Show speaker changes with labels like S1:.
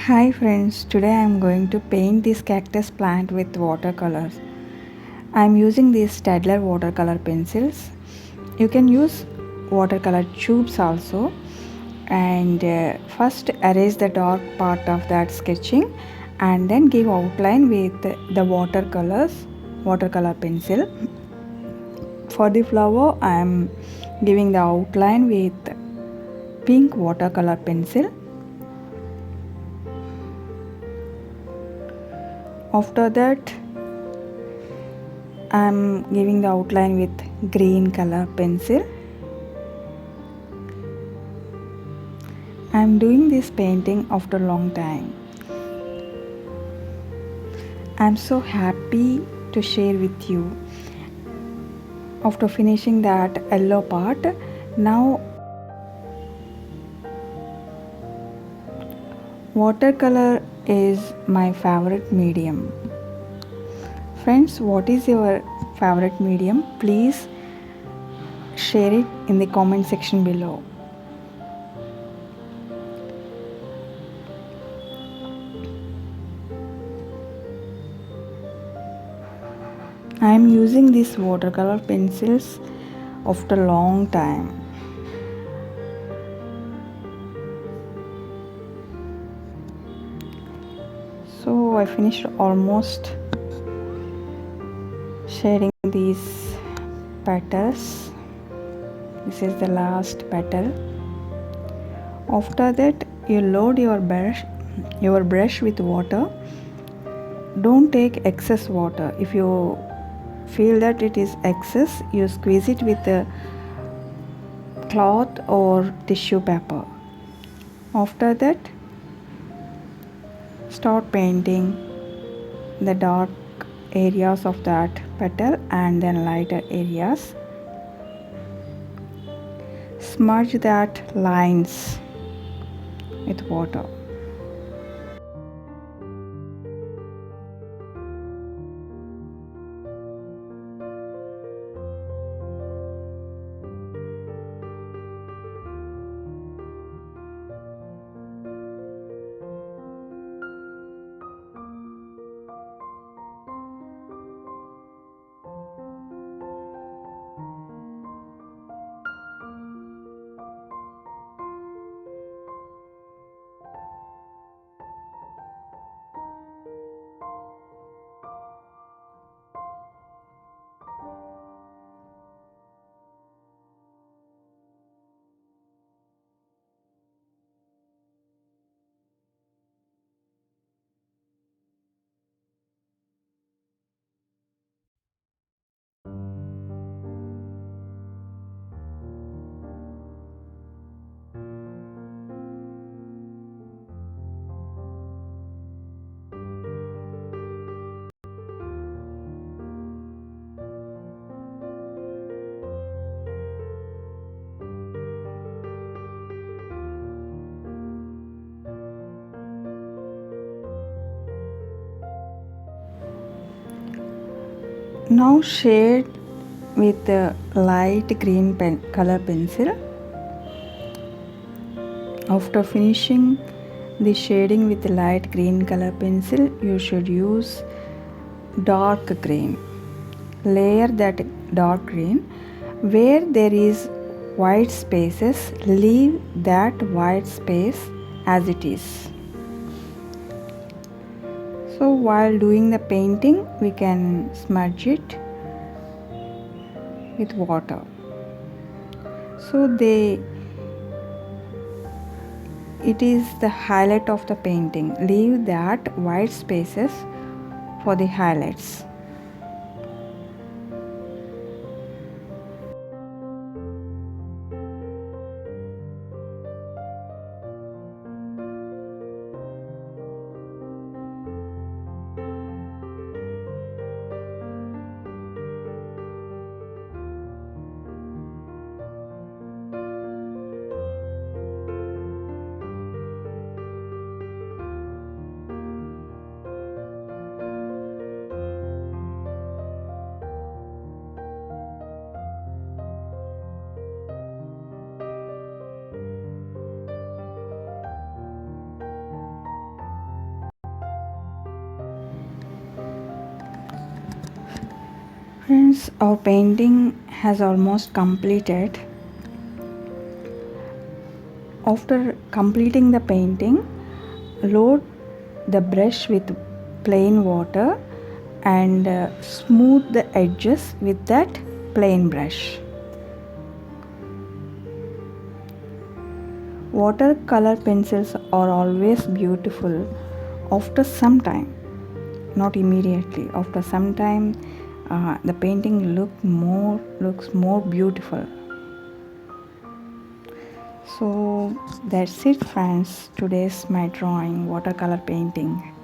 S1: Hi friends, today I am going to paint this cactus plant with watercolors. I am using these Staedtler watercolor pencils. You can use watercolor tubes also. And first erase the dark part of that sketching and then give outline with the watercolor pencil. For the flower I am giving the outline with pink watercolor pencil. After that I am giving the outline with green color pencil. I am doing this painting after a long time. I am so happy to share with you. After finishing that yellow part, now watercolor is my favorite medium. Friends, what is your favorite medium? Please share it in the comment section below. I am using these watercolor pencils after a long time. So I finished almost shading these petals. This is the last petal. After that you load your brush with water. Don't take excess water. If you feel that it is excess, you squeeze it with a cloth or tissue paper. After that start painting the dark areas of that petal and then lighter areas. Smudge that lines with water. Now shade with a light green color pencil. After finishing the shading with light green color pencil, you should use dark green. Layer that dark green. Where there is white spaces, leave that white space as it is. So while doing the painting, we can smudge it with water. So it is the highlight of the painting. Leave that white spaces for the highlights. Friends, our painting has almost completed. After completing the painting, load the brush with plain water and smooth the edges with that plain brush. Watercolor pencils are always beautiful after some time, not immediately. After some time, the painting looks more beautiful. So that's it, friends. Today's my drawing, watercolor painting.